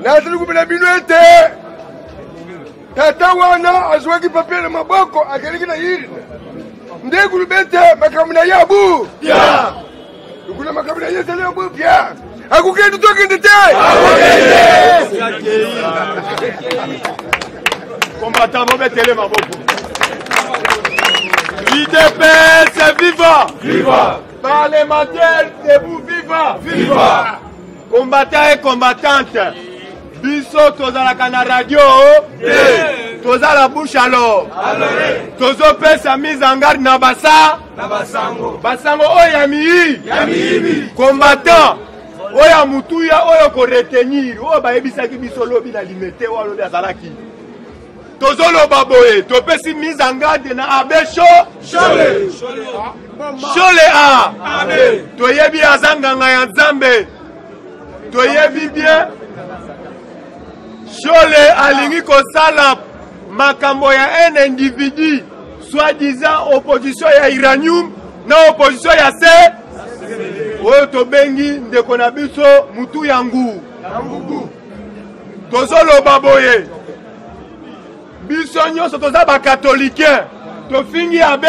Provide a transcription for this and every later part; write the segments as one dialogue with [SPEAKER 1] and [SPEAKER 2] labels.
[SPEAKER 1] Natali kumela binuete. Tata wana azwaki papier na maboko akaliki na hili. Ndegu bente makamuna yabu. Ya. Ukuna makamuna yese leo bupya. Akukende toke ndete. Akukende.
[SPEAKER 2] Combattant mo metele maboko. IDPS viva. Viva. Parlementaire debout viva. Viva. Combattant et combattante. Biso tozalaka na radio. Toza la bouche alors. Tozo pesa mise en garde na basa. Na basango. Basango oyami. Yami. Combattant. Oya mutuya oyo ko retenir. O ba ebisaki biso lobi na limité o lobi azalaki. Tozo lo baboye. To pesi mise en garde na abesho. Chole. Chole a. Amen. Toyebi azanganga ya Nzambe. Toyebi bien. Chole alingi kosala makambo ya un individu soi-disant opposition ya uranium na opposition ya se oyo tobengi ndeko na biso mutu ya ngu tozoloba boye biso nyonso toza bakatolike tofingi abe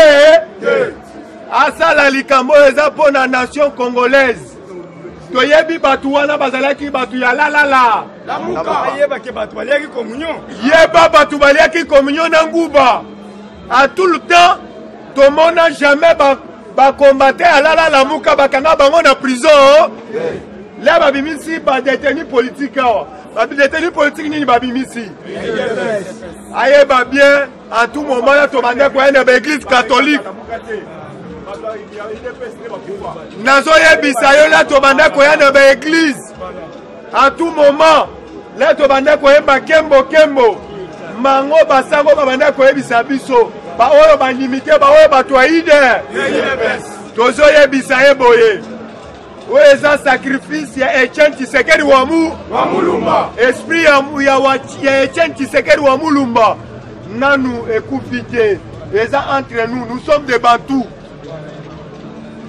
[SPEAKER 2] asala likambo eza mpo na nation congolaise toyebi batu wana bazalaki batu ya lalala yeba batu baliaki communion na nguba à tout le temps tomona jamais bakombate ya lalala muka bakanga bango na prison le babimisi badetenu politique awa badetenu politique nini babimisi ayeba bien à tout moment ya tobande koyena baeglise catholique nazoyebisa yo la tobanda koyana ba église à tout moment la tobanda koyeba kembo mango basango babanda koyebisa biso ba oyo ba limité ba oyo bato aide tozoyebisa eboye oyo eza sacrifice ya Etienne Tshisekedi wa mulumba esprit ya Etienne Tshisekedi wa mulumba nanu ekufi te eza entre nous sommes des Bantous.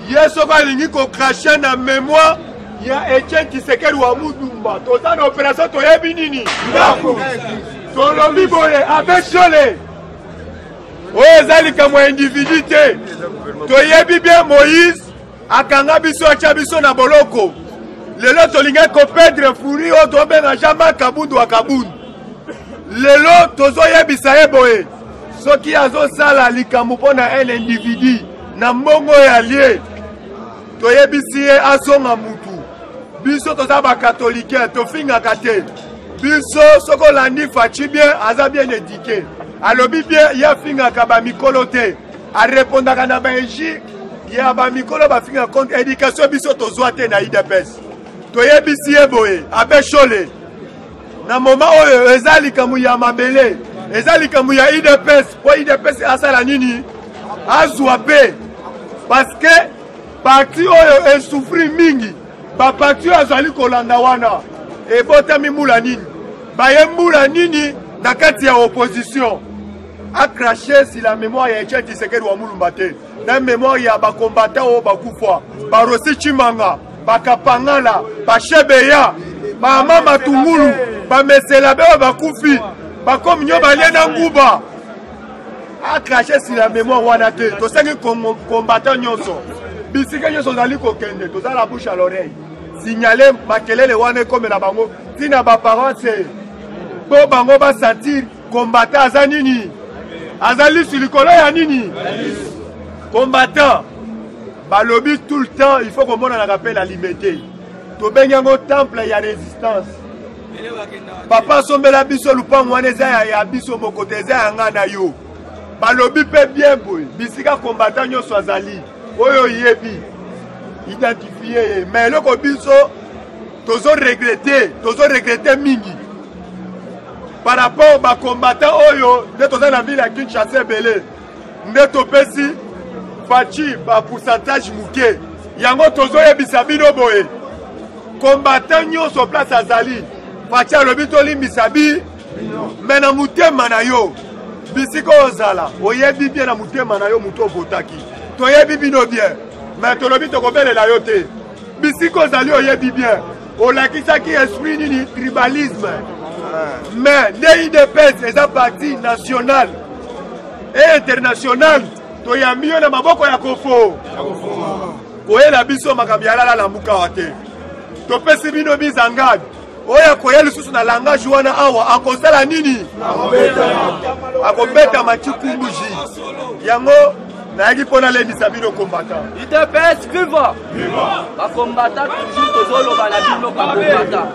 [SPEAKER 2] Yeso balingi ko cracher na mémoire ya Etienne Tshisekedi wa mulumba toza na opération toyebi nini tolobi boye avec Chole oyo eza likambo ya individu te toyebi bien Moïse akanga biso atya biso na boloko lelo tolingi kopedre furi oyo tobenga Jean-Marc Kabundu wa Kabundu lelo tozoyebisa ye boye soki azosala likambo mpo na un individu na mbongo ya lie toyebisi ye azonga mutu biso toza bakatolike tofingaka te biso soko olandi faci bien aza bien édike alobi bien ye afingaka bamikolo te arepondaka na baégi ya bamikolo bafinga compte éducation biso tozwa te na IDPS toyebisi ye boye abe Chole na moma oyo eza likambo ya mabele eza likambo ya IDPS po IDPS asala nini azwa pe parce que parti oyo esouffri mingi ba parti azali kolanda wana ebotami mbula nini baye mbula nini na kati ya opposition a craché si la mémoire ya Etienne Tshisekedi wa mulumba te na mémoire ya bakombata oyo bakufa barosi Chimanga bakapangala bashebeya bama matungulu bamesela be oyo bakufi bakomi nyo balie na nguba a craché si la mémoire wana te tosengi kombata nyonso bisika nyonso ozali kokende toza la bouche à l'oreille signale makelele wana ekomela bango ntina baparence mpo bango basentir combattant aza nini azali sur likolo ya nini combattant balobi tout le temps il faut komonanaka mpe la liberté tobengi yango temple ya résistance papa asombela biso lupango wana eza ya biso moko te eza ya nga na yo balobi mpe bien boye bisika combattant nyonso azali oyo yebi identifié ye mais eloko biso tozo regrette mingi par rapport bacombattant oyo nde toza na ville ya Kinshasa ebele nde topesi faci bapourcentage muke yango tozoyebisa bino boye combattant nyonso place azali faci alobi tolimbisa bi me na mutema na yo bisika ozala oyebi bien na mutema na yo mutu obotaki toyebi bino bien mais tolobi tokobelela yo te bisika ozali oyebi bien olakisaki esprit nini tribalisme mais nde UDPS eza parti national et international toyambi yo na maboko ya kofo koyela biso makambo ya lala na mbuka wa te topesi bino bizangabi oyo akoya lisusu na langage wana awa akosala nini akobeta machikumbuji yango nayaki mpona lendisa bino combattant
[SPEAKER 3] UDPS viva bacombattant toujours tozoloba na bino bacombattant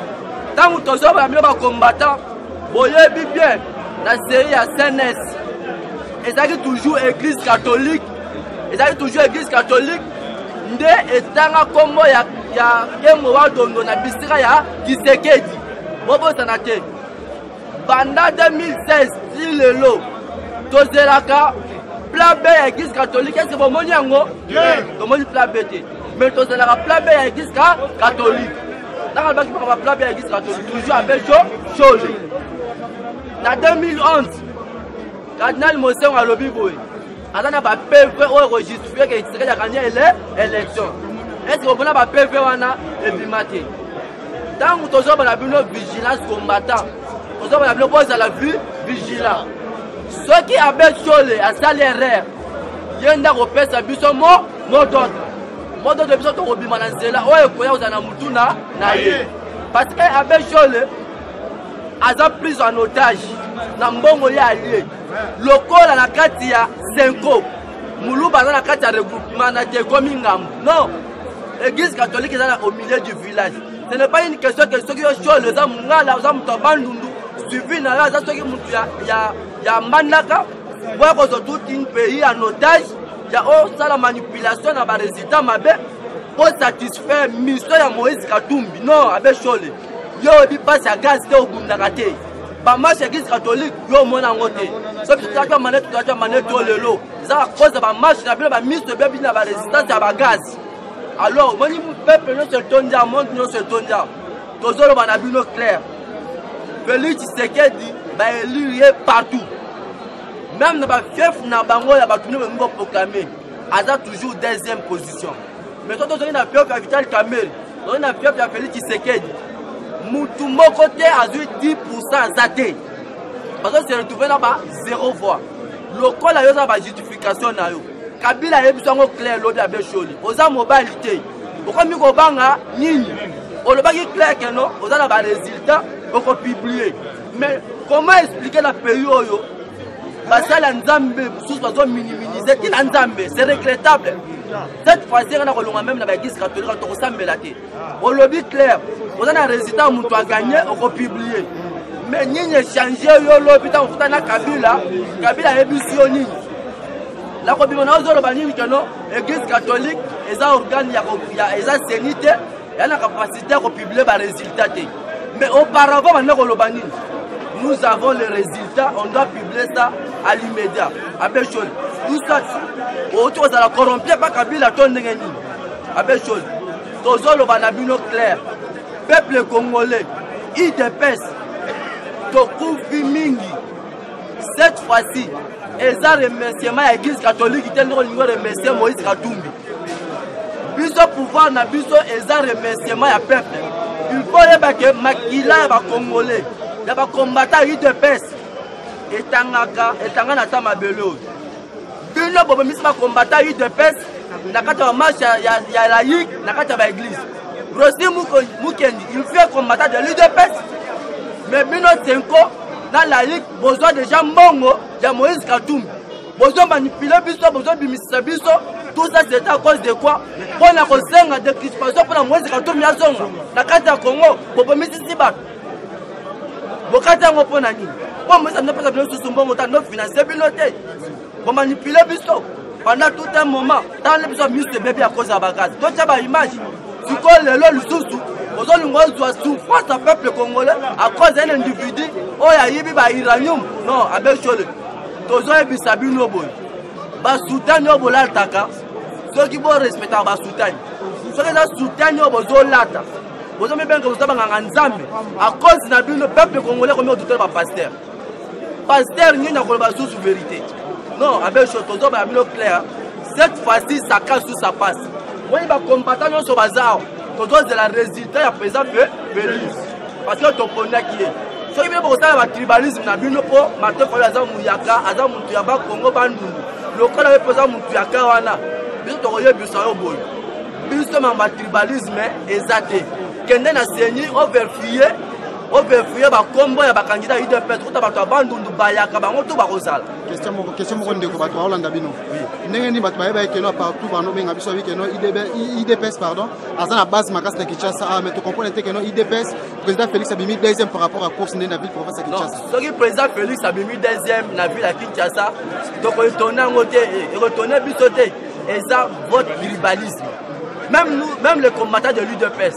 [SPEAKER 3] ntango tozoloba na bino bacombattant boyebi bien na série ya CNS ezalaki toujours église catholique nde etanga kombo ya yengo wadondo na bisika ya Kisekedi bobosana te banda 2016 ti lelo tozelaka plan B ya église catholique ese bomoni yango tomoni plan B te mais tozelaka plan B ya église catholique naka baki bakaba plan B ya église catholique toujours avec chose na 2011 cardinal Mosengo alobi boye azana ba PV oyo registré que Tshisekedi a gagné l'élection. Est-ce que vous avez PV wana ebimate? Tant que tozo ba bino vigilance combattant, tozo ba bino pose à la vue vigilant. Ceux qui avaient chole à salaire yenda kopesa biso modo de biso to kobima na nzela oyo koya uzana mutuna na ye. Parce que avec chole aza prise en otage na mbongo ya allié. Lokola na kati ya Senko Muluba na kati ya regroupement na Tekomi Ngambu. Non, l'église catholique est au milieu du village. Ce n'est pas une question que ceux qui ont choisi les hommes ngala les hommes tabandundu suivi na la ceux qui mutu ya manaka pour que tout un pays en otage ya ça la manipulation na ba résultat mabe pour satisfaire mission ya Moïse Katumbi. Non, avec chole yo bi passe à gaz te obundaka te ba marche église catholique yo mona ngote so bi tata manette to lelo za cause ba marche na ba ministre be bi na ba résistance ya ba gaz. Alors moni peuple no se tondia monde no se tondia tozolo ba na bino clair Félix Tshisekedi ba élire partout même na ba fief na bango ya ba tunu ngo proclamer aza toujours deuxième position mais toi tozoli na fief ya Vital Kamerhe tozoli na fief ya Félix Tshisekedi Moutou Mokote a eu 10% zaté. Parce que c'est retrouvé là-bas 0 voix. Le col a eu sa justification. Kabila a eu besoin clair l'autre à Bécholi. Oza mobilité. Pourquoi nous avons nini? On le bagi clair que non, on a des résultats, on peut publier. Mais comment expliquer la période? Parce que l'Anzambe, sous-façon minimiser, qui l'Anzambe, c'est regrettable. Cette fois-ci, on a même la Église catholique, on ressemble la tête. On le dit clair, on a un résultat, on doit gagner, on peut publier. Mais nous avons changé, on a Kabila est missionné. La l'Église catholique, les organes, les sénité, et la capacité de publier les résultats. Mais auparavant, nous avons les résultats, on doit publier ça à l'immédiat. Avec chose. Tout ça, autour de la corrompue, pas Kabila, ton n'engagé. Avec chose. Toujours le banabino clair. Peuple congolais, IDPS, Tokufi Mingi. Cette fois-ci, ils ont remercié l'Église catholique, ils ont remercié Moïse Katumbi. Biso pouvoir na biso, ils ont remercié le peuple. Il faut que Makila va congolais. Il y a des combattants IDPS. Et tanga na tama belo. Bino bobo misma combattant IDPS na kata marche ya laïque na kata ba église. Rosi Mukendi, il fait combattant de l'IDPS. Mais bino tenko na laïque besoin de gens mbongo de Moïse Katumbi. Besoin manipuler biso, besoin bimisa biso. Tout ça c'est à cause de quoi? Pour la kosenga de crispation pour la Moïse Katumbi ya zonga. Na kata Congo bobo misisi ba. Bokata ngo pona nini? Bon, moi, ça ne peut pas être sous bon temps, nous financer piloter. Pour manipuler biso. Pendant tout un moment, dans les besoins de bébé à cause de la bagage. Donc, il y a une image. Si on est là, le sous-sous, on doit souffrir au peuple congolais à cause d'un individu. Oh, il y a un iranium. Non, avec chose. Tous les bisabi noboy. Bas soutien noboy l'altaka. Ceux qui vont respecter bas soutien. Ceux qui ont soutien noboy zolata. Vous avez bien que vous avez un ensemble. À cause de le peuple congolais, comme tout le pasteur. Pasteur, nous n'avons pas sous vérité. Non, avec chose, nous avons clair. Cette fois-ci, ça casse tout, ça passe. Moi, je vais combattre sur le bazar. c'est la résultat ya président Félix parce que tu connais qui est soki bien pour ça va tribalisme na bino po matin fa aza muyaka aza mutu ya ba Congo bandundu lokola be président mutu ya ka wana biso to koye biso yo boy biso ma tribalisme ezate kende na seni overfier ba kombo ya ba candidat UDPS kuta bato abandundu bayaka bango to ba kozala
[SPEAKER 4] question moko ndeko bato Hollande bino ndenge ni bato bayeba ekeno partout bano benga biso wi keno IDPS pardon aza na base makasi na Kinshasa mais tu comprends que keno IDPS président Félix abimi deuxième par rapport à course na ville province à Kinshasa
[SPEAKER 3] soki président Félix abimi deuxième na ville à Kinshasa to ko tona ngote et retourner biso te eza vote tribalisme même les combattants de l'UDPS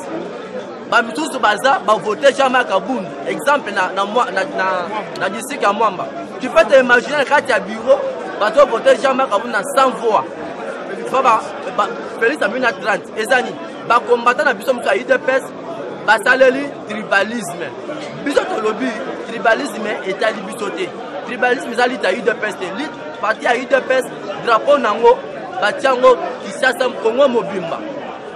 [SPEAKER 3] bamitusu baza bavoter jamais Kabund exemple na district ya Mwamba tu peux te imaginer kati ya bureau bato voter jamais Kabund na 100 voix Félix a mis na 30 ezani ba combattant na biso mutu ya UDPS basaleli tribalisme biso to lobby tribalisme etali biso te tribalisme ezali ta UDPS te lit parti ya UDPS drapeau nango batiango Kinshasa Congo mobimba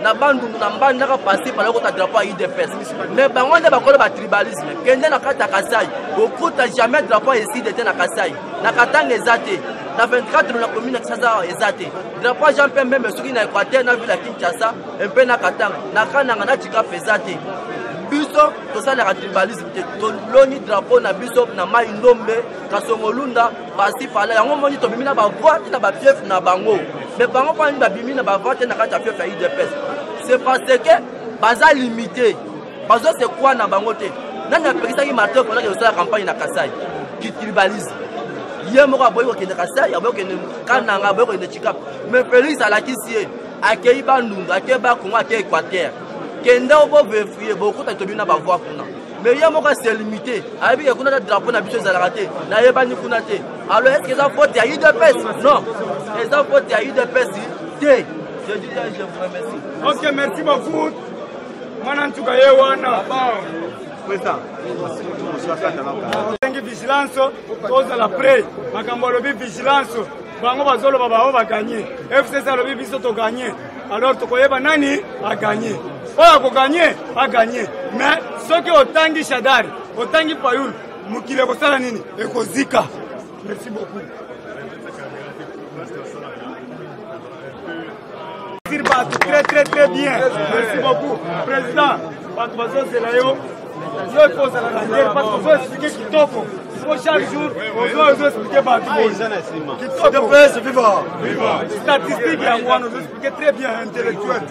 [SPEAKER 3] na bandundu na mbandaka passé par la drapeau à UDPS mais bango nde bakola ba tribalisme kende na kata Kasai okuta jamais drapeau ici de na Kasai na Katanga ezate na 24 na commune ya Kinshasa ezate drapeau Jean-Pierre même soki na Équateur na ville ya Kinshasa un peu na Katanga na Kananga na Chika ezate biso to sala la tribalisme te to loni drapeau na biso na mai ndombe Kasongolunda basi fala yango moni to bimina ba voix na ba fief na bango mais bango pa ni ba bimina ba voix na kata fief ya UDPS c'est parce que baza limité bazo c'est quoi na bango te nani apekisa ki matin pour la campagne na Kasai qui tribalisme hier moko aboyi ko kende Kasai aboyi ko kende Kananga aboyi ko kende Chika mais Félix alakisi akei bandundu akei ba Congo akei Équateur kende obo vérifier beaucoup ta tobina ba voix kuna mais hier moko c'est limité abi ke kuna drapeau na biso ezalaka te na yebani kuna te alors est-ce que ça faute ya UDPS non ça faute ya UDPS te. Je vous remercie.
[SPEAKER 2] Ok, merci beaucoup. Manantuka yewana. Vigilance, cause la près. Makambo lobi vigilance. Bango bazolo baba va gagner. FCC lobi biso to gagner. Alors to koyeba nani a gagner. Oya ko gagner, a gagner. Mais ceux qui otangi Shadari, otangi Payul, mukile ko sala nini? Ekozika. Merci beaucoup. Très bien. Merci beaucoup. Président, c'est là. Il faut ça la parce qu'on veut expliquer qui top. Il faut chaque jour, on doit expliquer par tout. Qui top. Viva. Statistique, on nous expliquer très bien intellectuel.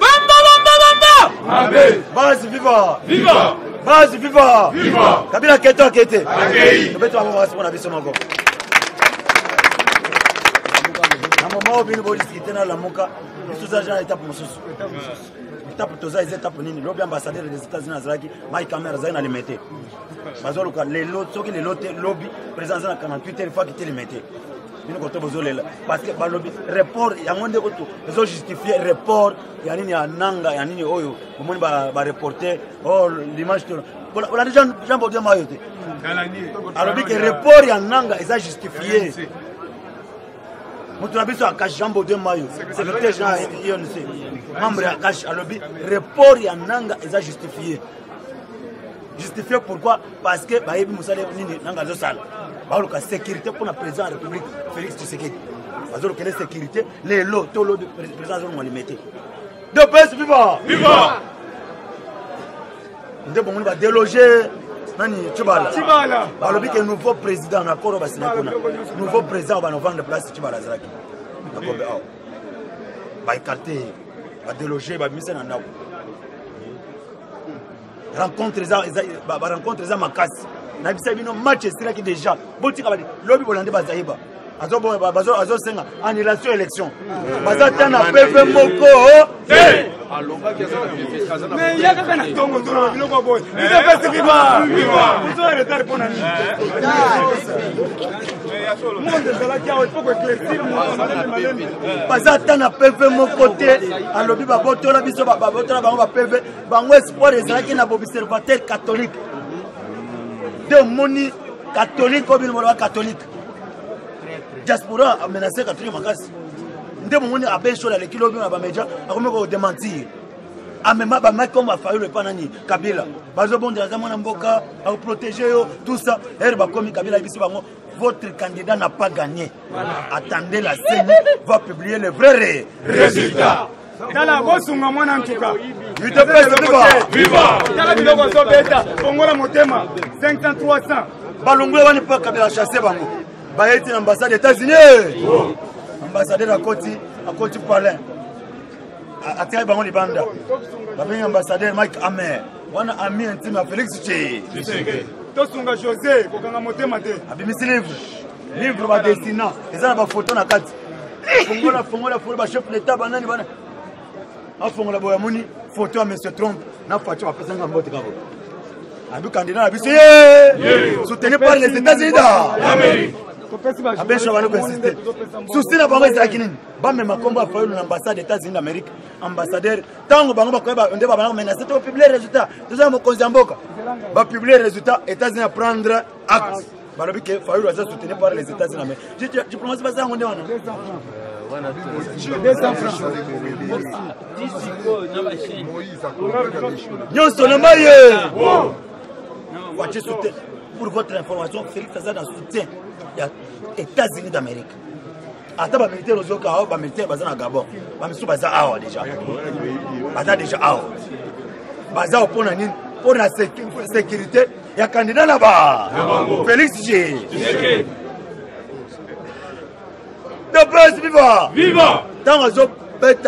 [SPEAKER 2] Bamba. Base viva. Viva. Base viva. Viva. Kabila keto kete. Kabila on va se prendre abisso mango. Maman obini bo discuter na la moka biso za jana étape mosusu étape toza étape nini lobby ambassadeur des États-Unis azalaki mai caméra za na limité bazoluka lelo soki lelo te lobby présence na 48 heures fois qui te limité bino ko to bozolela parce que ba lobby report ya ngonde ko to zo justifier report ya nini ya nanga ya nini oyo bomoni ba reporter oh l'image to on a déjà Jean Baudouin mayote alors que report ya nanga est justifié. Notre abisso a caché Jean Baudouin Mayo, secrétaire général IONC, membre à cache à lobby, report et nanga est justifié. Justifié pourquoi? Parce que Bayebi Moussale Nanga Zosal, la sécurité pour la président de la République, Félix Tshisekedi. Parce que la sécurité, les lots, tous les présidents vont les mettre. De paix, viva! Viva! Nous devons déloger. Nani Tchibala. Balobi que nouveau président na Koro basina kuna. Nouveau président va nous vendre place Tchibala Zaki. Nakombe aw. Ba écarter, ba déloger, ba mise na ndako. Rencontre za makasi. Na bisa bino match sira ki déjà. Botika bali lobi bolande bazayiba. Azo senga annulation élection. Bazata na PV moko. Mais il y a quelqu'un qui tombe dans le boy. Il est passé viva. Vous avez retard pour nani. Monde de la qui a il faut que éclaircir bazata na PV moko te. Alobi ba botola biso ba botola ba PV bango espoir ezaki na observateur catholique. De moni catholique comme le catholique. Diaspora a menacé catholique makasi.
[SPEAKER 5] nde mongoni abesho la lekilo bien ba media akomi ko démentir amema ba maki comme afayo le panani Kabila bazo bonde za mwana mboka a protéger yo tout ça er ba komi Kabila biso bango votre candidat n'a pas gagné. Voilà. Attendez, la CENI va publier le vrai résultat.
[SPEAKER 2] Tala bosunga mwana en tout cas.
[SPEAKER 5] Viva.
[SPEAKER 2] Tala biloko so beta. Kongola motema 500 300.
[SPEAKER 5] Balongwe wani pas Kabila chasser bango. Ba été ambassade des États-Unis. Ambassadeur à Côte Palin. A tirer bango libanda. Ba bien ambassadeur Mike Amer. Wana ami intime à Félix Tshisekedi.
[SPEAKER 2] Tosunga José kokanga motema te
[SPEAKER 5] abimisi livre ba dessinant eza na ba photo na kati fongola ba chef d'état banani bana afongola boya muni photo ya monsieur Trump na photo ba pesa ngambo te kako abi candidat na biso soutenu par les États-Unis d'Amérique abesha bana ko insister souci na bango ezaki nini bamema kombo afayo na ambassade des États-Unis d'Amérique ambassadeur tango bango bakoyeba nde bana menacer to publier résultat toza mokonzi ya mboka ba publier résultat États-Unis à prendre acte balobi ke fayo aza soutenu par les États-Unis d'Amérique diplomatie basa ngo nde wana
[SPEAKER 2] 200 francs
[SPEAKER 5] nyonso na maye wache soutien pour votre information Félix aza dans soutien des États-Unis d'Amérique. Attends, les militaires aux Okao, les militaires bazar à Gabon, les militaires bazar à déjà. Bazar déjà à. Bazar pour la sécurité, il y a un candidat là-bas. Félix G. De base, viva! Viva! Dans la zone bêta.